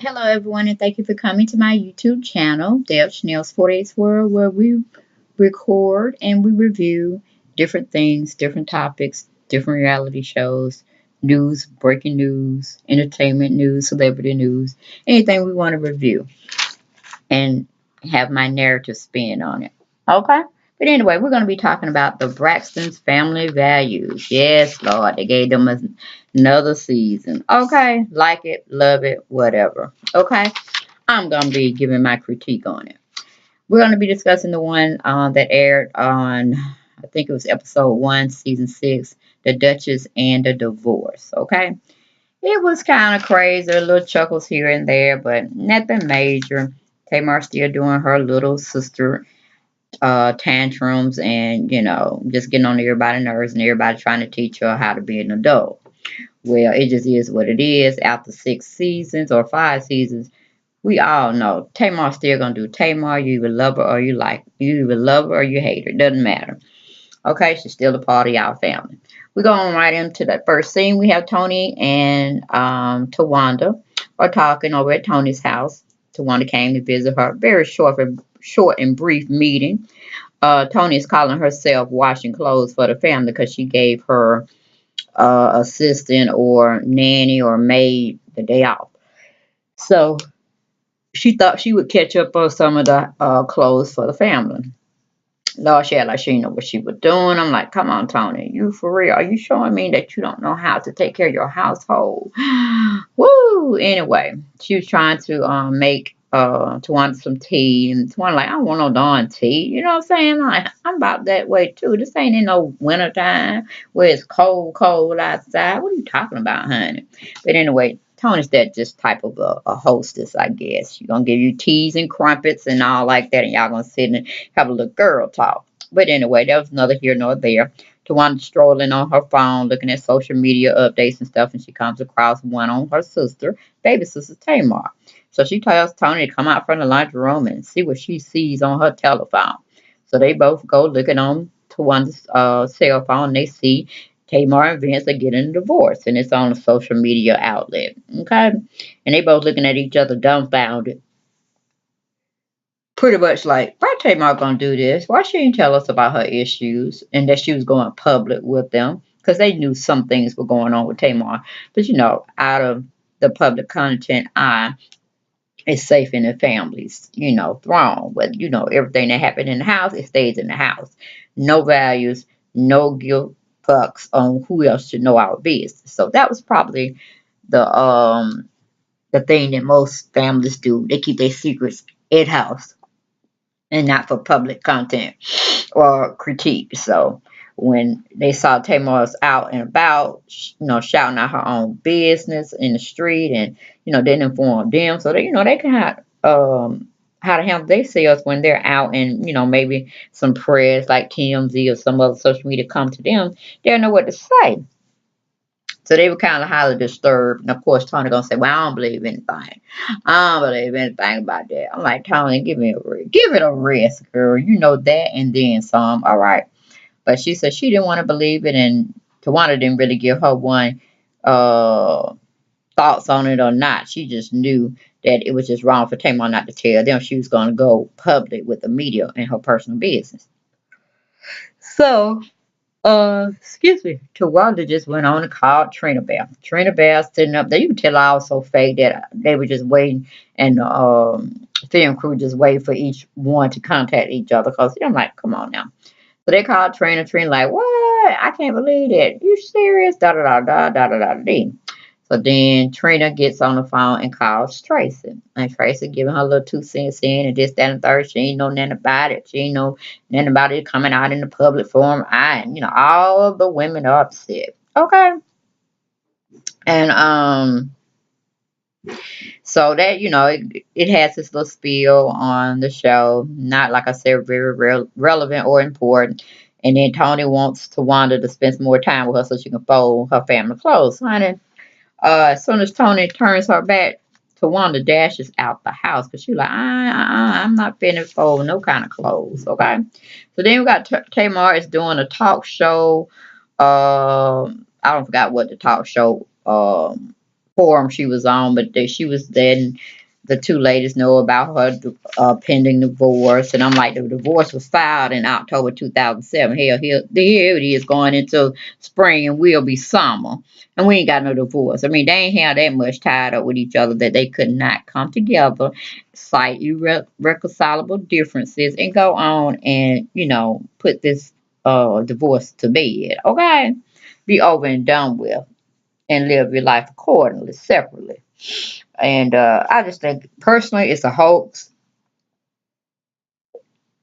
Hello, everyone, and thank you for coming to my YouTube channel, Deb Chanel's 48's World, where we record and we review different things, different topics, different reality shows, news, breaking news, entertainment news, celebrity news, anything we want to review and have my narrative spin on it. Okay? But anyway, we're going to be talking about the Braxton's family values. Yes, Lord, they gave them another season. Okay? Like it, love it, whatever. Okay? I'm going to be giving my critique on it. We're going to be discussing the one that aired on, I think it was episode 1, season 6, The Duchess and the Divorce. Okay? It was kind of crazy, little chuckles here and there, but nothing major. Tamar still doing her little sister tantrums and, just getting on everybody's nerves and everybody trying to teach her how to be an adult. Well, it just is what it is. After 6 seasons or 5 seasons, we all know Tamar's still gonna do Tamar. You either love her or you like. You either love her or you hate her. Doesn't matter. Okay, she's still a part of our family. We're going right into that first scene. We have Toni and Towanda are talking over at Toni's house. Towanda came to visit her. Very short and brief meeting. Toni is calling herself washing clothes for the family because she gave her assistant or nanny or maid the day off. So she thought she would catch up on some of the clothes for the family. Lord, she had like she didn't know what she was doing. I'm like, come on, Toni, you for real? Are you showing me that you don't know how to take care of your household? Woo! Anyway, she was trying to make Tawanda some tea, and Tawanda like, I don't want no darn tea. You know what I'm saying? Like, I'm about that way too. This ain't in no winter time where it's cold outside. What are you talking about, honey? But anyway, Tony's that just type of a hostess, I guess. She's gonna give you teas and crumpets and all like that, and y'all gonna sit and have a little girl talk. But anyway, that was neither here nor there. Towanda strolling on her phone, looking at social media updates and stuff, and she comes across one on her sister, baby sister Tamar. So she tells Toni to come out from the laundry room and see what she sees on her telephone. So they both go looking on Tawanda's cell phone, and they see Tamar and Vince are getting a divorce, and it's on a social media outlet. Okay, and they both looking at each other dumbfounded, pretty much like, why Tamar gonna do this? Why she didn't tell us about her issues and that she was going public with them? Because they knew some things were going on with Tamar. But out of the public content eye, it's safe in the family's, throne. But everything that happened in the house, it stays in the house. No values, no guilt fucks on who else should know our business. So that was probably the thing that most families do. They keep their secrets in house and not for public content or critique. So when they saw Tamar's out and about, shouting out her own business in the street, and didn't inform them, so they can have how to handle themselves when they're out, and maybe some press like TMZ or some other social media come to them, they'll know what to say. So they were kind of highly disturbed. And of course, Toni gonna say, "Well, I don't believe anything. I don't believe anything about that." I'm like, Toni, give it a rest, girl. You know that, and then some. All right. But she said she didn't want to believe it, and Towanda didn't really give her one uh, thoughts on it or not. She just knew that it was just wrong for Tamar not to tell them she was going to go public with the media and her personal business. So excuse me. Towanda just went on and called Trina Bell. Trina Bell sitting up there. You can tell I was so fake that they were just waiting, and film crew just waited for each one to contact each other. Because I'm like, come on now. So they called Trina. Trina like, what? I can't believe that. You serious? Da da da da da da da da. So then Trina gets on the phone and calls Traci. And Traci giving her little 2 cents in and this, that, and third. She ain't know nothing about it. She ain't know nothing about it coming out in the public forum. All of the women are upset. Okay. And so that, it has this little spiel on the show. Not, like I said, very relevant or important. And then Toni wants Towanda to spend some more time with her so she can fold her family clothes. Honey, as soon as Toni turns her back, Towanda dashes out the house because she's like, I'm not finna fold no kind of clothes, okay? So then we got Tamar is doing a talk show. I don't forgot what the talk show forum she was on, but she was then the two ladies know about her pending divorce, and I'm like, the divorce was filed in October 2007. Hell, here it is going into spring, and we'll be summer, and we ain't got no divorce. I mean, they ain't had that much tied up with each other that they could not come together, cite irreconcilable differences, and go on and put this divorce to bed. Okay, be over and done with and live your life accordingly, separately. And I just think personally it's a hoax,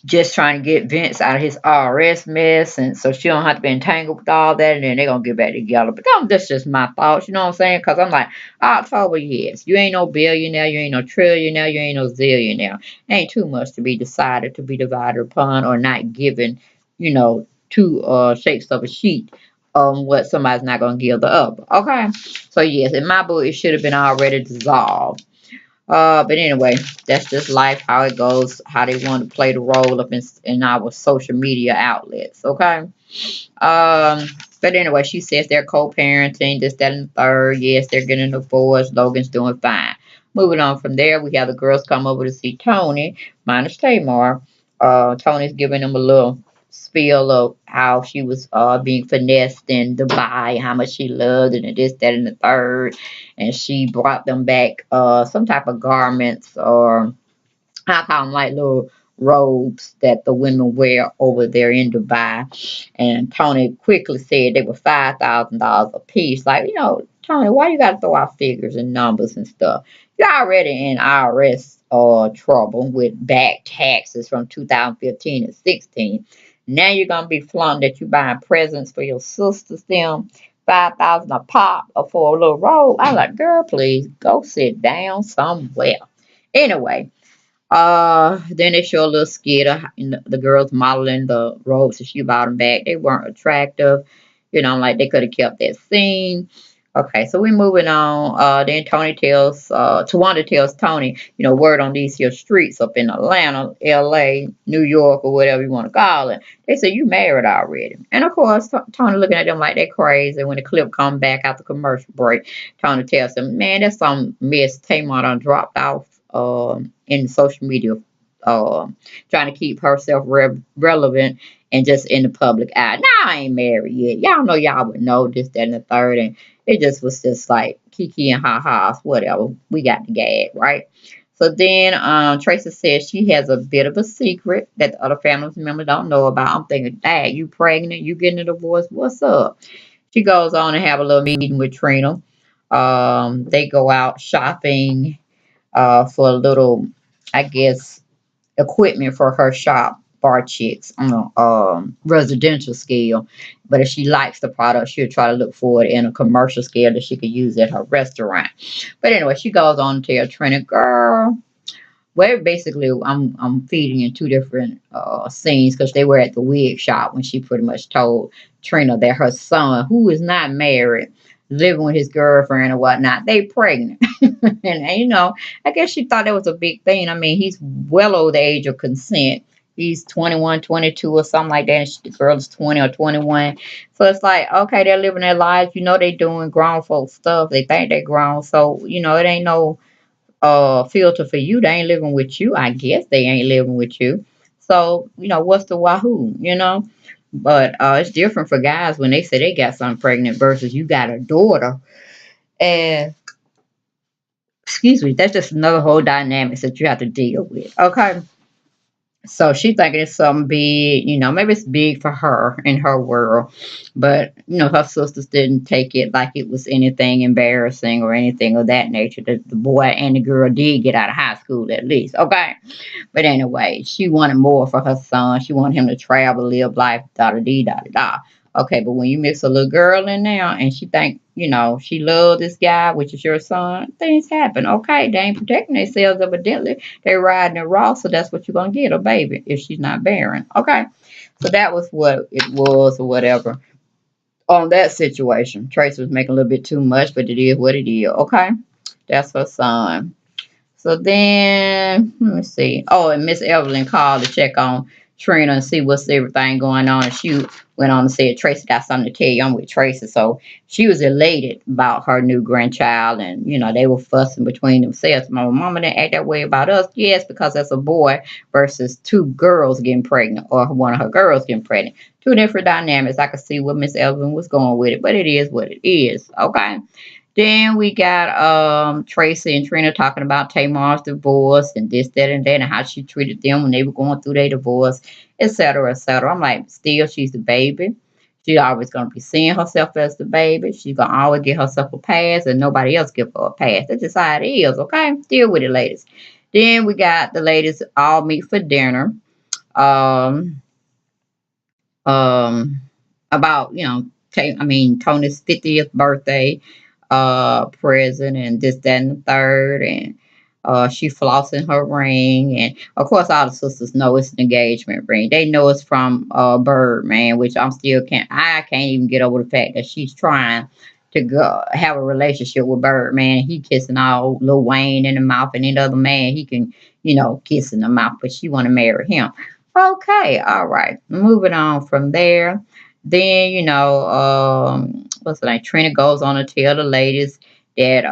just trying to get Vince out of his RS mess, and so she don't have to be entangled with all that, and then they're gonna get back together. But that's just my thoughts, you know what I'm saying? Because I'm like, October, yes, you ain't no billionaire, you ain't no trillionaire, you ain't no zillionaire. Ain't too much to be decided to be divided upon or not given, two shapes of a sheet on what somebody's not gonna give the other. Okay, so yes, in my book, it should have been already dissolved. But anyway, that's just life, how it goes, how they want to play the role up in our social media outlets. Okay. But anyway, she says they're co-parenting, this, that, and the third. Yes, they're getting a divorce. Logan's doing fine. Moving on from there, we have the girls come over to see Toni, minus Tamar. Tony's giving them a little spiel of how she was being finessed in Dubai, how much she loved it, and this, that, and the third. And she brought them back some type of garments, or I call them like little robes that the women wear over there in Dubai. And Toni quickly said they were $5,000 a piece. Like, Toni, why you got to throw out figures and numbers and stuff? You're already in IRS trouble with back taxes from 2015 and 16. Now you're gonna be flaunting that you buying presents for your sisters, them 5,000 a pop or for a little robe. I'm like, girl, please go sit down somewhere. Anyway, then they show a little skit of the girls modeling the robes that she bought them back. They weren't attractive. Like they could have kept that scene. Okay, so we're moving on. Then Towanda tells Toni, word on these here streets up in Atlanta, LA, New York, or whatever you want to call it. They say you married already. And of course, Toni looking at them like they're crazy. When the clip come back after commercial break, Toni tells them, man, that's some mess Tamar done dropped off in social media, trying to keep herself relevant and just in the public eye. Now I ain't married yet. Y'all know y'all would know this, that, and the third, and it just was just like kiki and ha ha's, whatever. We got the gag, right? So then Traci says she has a bit of a secret that the other family members don't know about. I'm thinking, Dad, you pregnant? You getting a divorce? What's up? She goes on and have a little meeting with Trina. They go out shopping for a little, I guess, equipment for her shop, Bar Chicks, on a residential scale. But if she likes the product, she'll try to look for it in a commercial scale that she could use at her restaurant. But anyway, she goes on to tell Trina, girl, well, basically, I'm feeding in two different scenes because they were at the wig shop when she pretty much told Trina that her son, who is not married, living with his girlfriend or whatnot, they pregnant. And I guess she thought that was a big thing. I mean, he's well over the age of consent. He's 21, 22 or something like that. And the girl is 20 or 21. So it's like, okay, they're living their lives. They doing grown folk stuff. They think they're grown. So, it ain't no filter for you. They ain't living with you. I guess they ain't living with you. So, what's the wahoo? But it's different for guys when they say they got something pregnant versus you got a daughter. And excuse me, that's just another whole dynamics that you have to deal with. Okay. So she thinking it's something big, maybe it's big for her in her world, but her sisters didn't take it like it was anything embarrassing or anything of that nature. The boy and the girl did get out of high school at least, okay. But anyway, she wanted more for her son. She wanted him to travel, live life, da da dee da da da. Okay, but when you mix a little girl in there and she think, she loved this guy, which is your son, things happen. Okay, they ain't protecting themselves evidently. They riding it raw, so that's what you're gonna get, a baby, if she's not barren. Okay. So that was what it was or whatever. On that situation, Tracy was making a little bit too much, but it is what it is. Okay. That's her son. So then, let me see. Oh, and Miss Evelyn called to check on Trina and see what's everything going on. And she went on and said, Traci got something to tell you. I'm with Traci. So she was elated about her new grandchild. And, they were fussing between themselves. My mama didn't act that way about us. Yes, because that's a boy versus two girls getting pregnant or one of her girls getting pregnant. Two different dynamics. I could see what Miss Elvin was going with it, but it is what it is. Okay. Then we got Traci and Trina talking about Tamar's divorce and this, that, and that, and how she treated them when they were going through their divorce, etc., etc. I'm like, still, she's the baby. She's always gonna be seeing herself as the baby. She's gonna always give herself a pass, and nobody else give her a pass. That's just how it is, okay? Deal with it, ladies. Then we got the ladies all meet for dinner. Um, um, about Tony's 50th birthday present and this, that, and the third, and she flossing her ring, and of course all the sisters know it's an engagement ring. They know it's from Birdman, which I can't even get over the fact that she's trying to go have a relationship with Birdman. He kissing all Lil Wayne in the mouth, and any other man he can kiss in the mouth, but she want to marry him. Okay, all right. Moving on from there. Then, what's the name? Trina goes on to tell the ladies that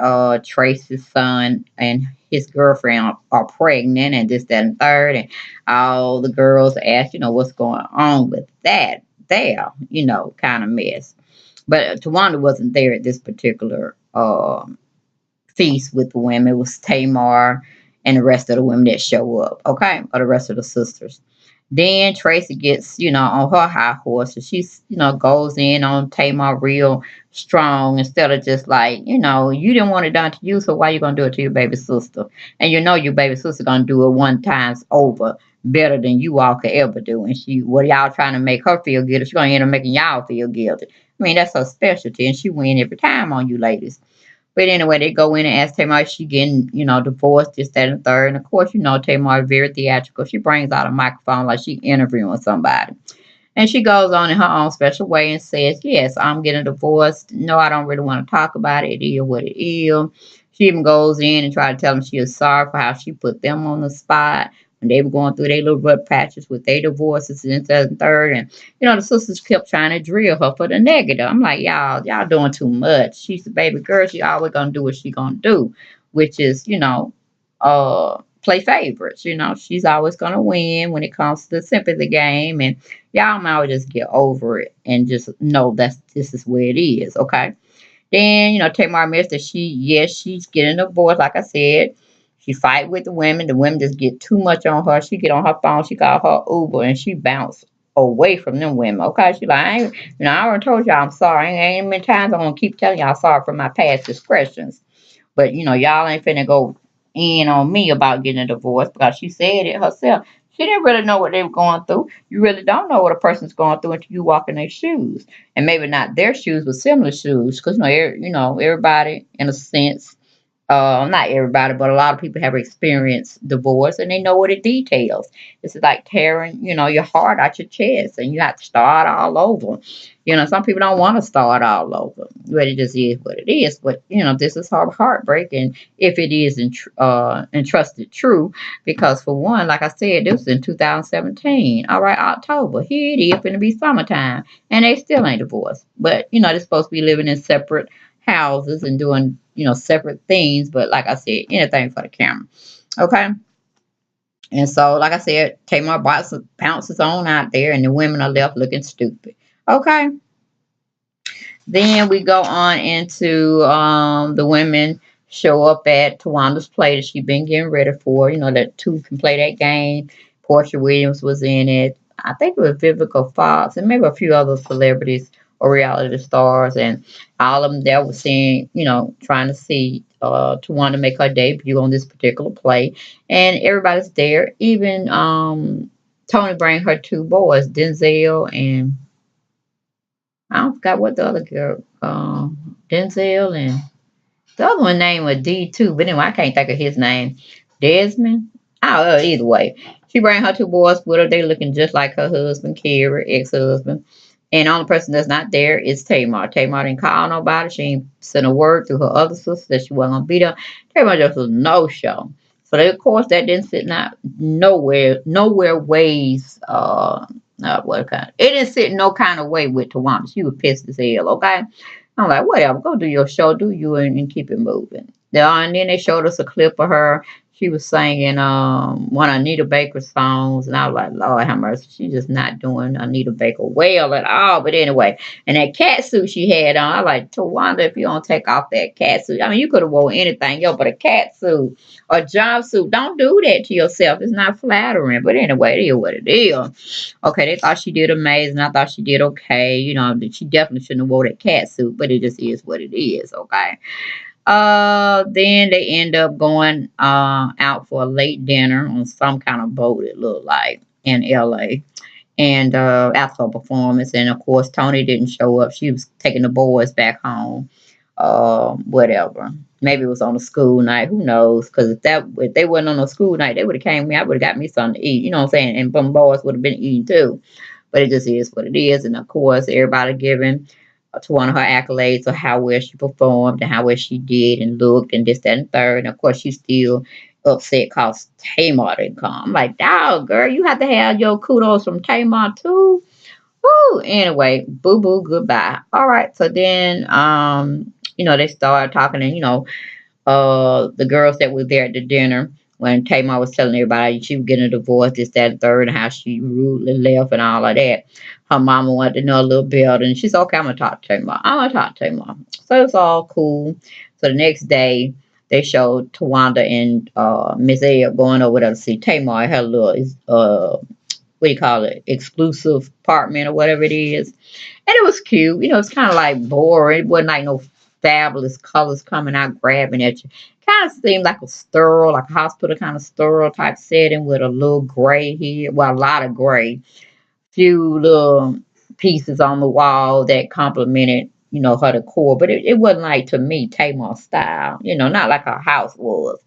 Tracy's son and his girlfriend are pregnant and this, that, and third. And all the girls ask, what's going on with that there, kind of mess. But Towanda wasn't there at this particular feast with the women. It was Tamar and the rest of the women that show up, okay? Or the rest of the sisters. Then Traci gets, on her high horse, and she's, goes in on Tamar real strong instead of just like, you didn't want it done to you, so why you gonna do it to your baby sister? And your baby sister gonna do it one times over better than you all could ever do. And what y'all trying to make her feel guilty, she's gonna end up making y'all feel guilty. I mean, that's her specialty, and she win every time on you ladies. But anyway, they go in and ask Tamar if she getting, divorced, this, that, and the third. And of course, Tamar is very theatrical. She brings out a microphone like she interviewing somebody. And she goes on in her own special way and says, yes, I'm getting divorced. No, I don't really want to talk about it. It is what it is. She even goes in and try to tell them she is sorry for how she put them on the spot when they were going through their little rough patches with their divorces and this and third. And, the sisters kept trying to drill her for the negative. I'm like, y'all doing too much. She's the baby girl. She always going to do what she going to do, which is, play favorites. She's always going to win when it comes to the sympathy game. And y'all might just get over it and just know this is where it is, okay? Then, Tamar admits that she's getting a divorce, like I said. She fight with the women. The women just get too much on her. She get on her phone. She call her Uber, and she bounce away from them women. Okay, she like, I already told y'all I'm sorry. Ain't many times I'm gonna keep telling y'all sorry for my past discretions. But y'all ain't finna go in on me about getting a divorce because she said it herself. She didn't really know what they were going through. You really don't know what a person's going through until you walk in their shoes, and maybe not their shoes, but similar shoes. Because everybody, in a sense, not everybody, but a lot of people have experienced divorce and they know what it details. It's like tearing, your heart out your chest and you have to start all over. Some people don't want to start all over, but it just is what it is. But, this is heartbreak. And if it is entrusted true, because for one, like I said, this was in 2017. All right, October. Here it is going to be summertime and they still ain't divorced. But, they're supposed to be living in separate houses and doing separate things, but like I said, anything for the camera. Okay. And so, like I said, Tamar bounces on out there and the women are left looking stupid. Okay. Then we go on into the women show up at Towanda's play that she's been getting ready for. That two can play that game. Portia Williams was in it. I think it was Vivica Fox and maybe a few other celebrities or reality stars. And all of them there were seeing, trying to see Towanda make her debut on this particular play. And everybody's there. Even Toni bring her two boys, Denzel and I don't forgot what the other girl, Denzel and the other one name was D too, but anyway, I can't think of his name. Desmond? Oh, either way. She bring her two boys with her. They looking just like her husband, Kerry, ex-husband. And the only person that's not there is Tamar. Tamar didn't call nobody. She ain't sent a word to her other sister that she wasn't gonna be there. Tamar just was no show. So of course that didn't sit not nowhere ways what kind it didn't sit no kind of way with Towanda. She was pissed as hell, okay? I'm like, whatever, go do your show, do you and keep it moving. And then they showed us a clip of her. She was singing one of Anita Baker's songs, and I was like, Lord have mercy, she's just not doing Anita Baker well at all. But anyway, and that cat suit she had on, I like, Towanda, if you don't take off that cat suit. I mean, you could have worn anything else, but a cat suit or jumpsuit, don't do that to yourself. It's not flattering. But anyway, it is what it is. Okay, they thought she did amazing. I thought she did okay. You know, she definitely shouldn't have wore that cat suit, but it just is what it is. Okay. Then they end up going out for a late dinner on some kind of boat, it looked like, in LA. And after her performance, and of course Toni didn't show up. She was taking the boys back home. Whatever. Maybe it was on a school night. Who knows? Because if they wasn't on a school night, they would have came me. I would have got me something to eat. You know what I'm saying? And some boys would have been eating too. But it just is what it is. And of course, everybody giving to one of her accolades of how well she performed and how well she did and looked and this, that, and third. And of course, she's still upset because Tamar didn't come. I'm like, dog, girl, you have to have your kudos from Tamar too. Woo! Anyway, boo boo, goodbye. All right, so then they started talking, and the girls that were there at the dinner when Tamar was telling everybody she was getting a divorce, this, that, and third, and how she rudely left and all of that. Her mama wanted to know a little better, and she said, okay, I'm going to talk to Tamar. I'm going to talk to Tamar. So it's all cool. So the next day, they showed Towanda and Miss Ed going over there to see Tamar. Had a little, what do you call it, exclusive apartment or whatever it is. And it was cute. It's kind of like boring. It wasn't like no fabulous colors coming out grabbing at you. Kind of seemed like a sterile, like a hospital kind of sterile type setting with a little gray here. Well, a lot of gray. Few little pieces on the wall that complemented, her decor. But it wasn't like, to me, Tamar style. Not like her house was.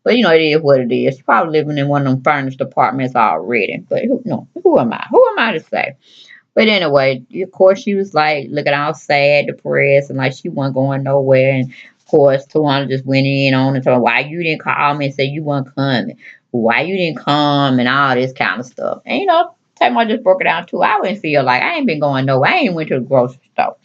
But it is what it is. She's probably living in one of them furnished apartments already. But who am I? Who am I to say? But anyway, of course, she was like looking all sad, depressed, and like she wasn't going nowhere. And of course, Towanda just went in on and told her, why you didn't call me and say you weren't coming? Why you didn't come and all this kind of stuff. And Tamar just broke it down too. I wouldn't feel like I ain't been going nowhere. I ain't went to the grocery store.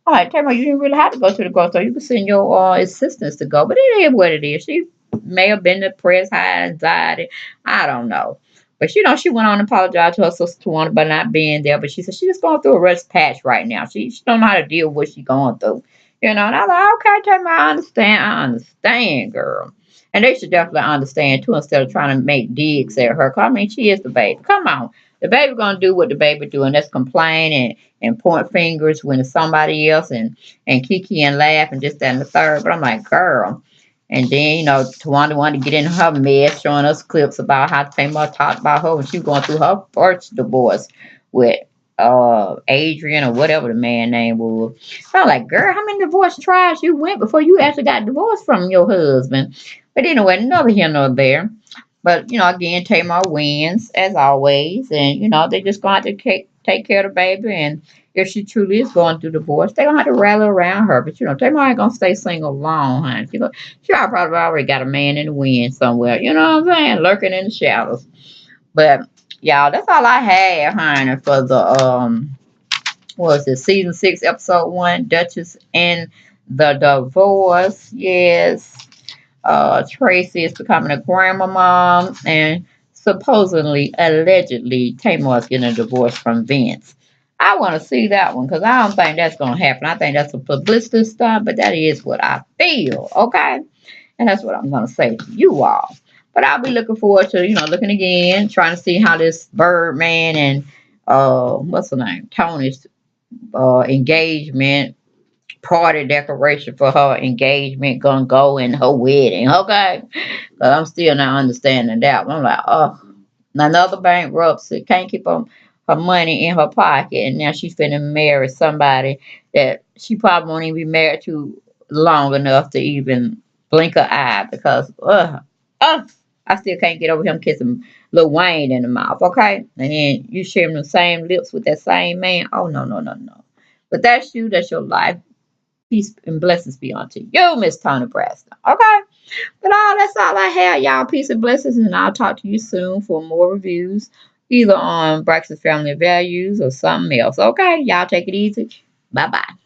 All right, Tamar, you didn't really have to go to the grocery store. You could send your assistants to go. But it is what it is. She may have been depressed, high anxiety. I don't know. But she went on and apologized to her sister Towanda about not being there. But she said she's just going through a rough patch right now. She don't know how to deal with what she's going through. And I was like, okay, Tamar, I understand. I understand, girl. And they should definitely understand too, instead of trying to make digs at her. 'Cause, I mean, she is the baby. Come on. The baby gonna do what the baby do, and that's complain and point fingers when it's somebody else and kiki and laugh and just that and the third. But I'm like, girl. And then, Towanda wanted to get in her mess, showing us clips about how Tamar talked about her when she was going through her first divorce with Adrian or whatever the man name was. So I'm like, girl, how many divorce trials you went before you actually got divorced from your husband? But anyway, neither here nor there. But, again, Tamar wins, as always. And, they just going to have to take care of the baby. And if she truly is going through divorce, they're going to have to rally around her. But, Tamar ain't going to stay single long, honey. She probably already got a man in the wind somewhere. You know what I'm saying? Lurking in the shadows. But, y'all, that's all I had, honey, for the, what was it, season 6, episode 1, Duchess and the Divorce. Yes. Traci is becoming a grandma, and supposedly, allegedly, Tamar is getting a divorce from Vince. I want to see that one because I don't think that's going to happen. I think that's a publicity stunt, but that is what I feel, okay? And that's what I'm going to say to you all. But I'll be looking forward to, looking again, trying to see how this Birdman and, what's her name, Tony's engagement party decoration for her engagement gonna go in her wedding, okay? But I'm still not understanding that one. I'm like, oh, another bankruptcy, can't keep her money in her pocket, and now she's finna marry somebody that she probably won't even be married to long enough to even blink her eye because, I still can't get over him kissing Lil Wayne in the mouth, okay? And then you sharing the same lips with that same man. Oh, no, no, no, no. But that's you, that's your life. Peace and blessings be unto you, Miss Toni Braxton. Okay? But that's all I have, y'all. Peace and blessings, and I'll talk to you soon for more reviews, either on Braxton's Family Values or something else. Okay, y'all take it easy. Bye bye.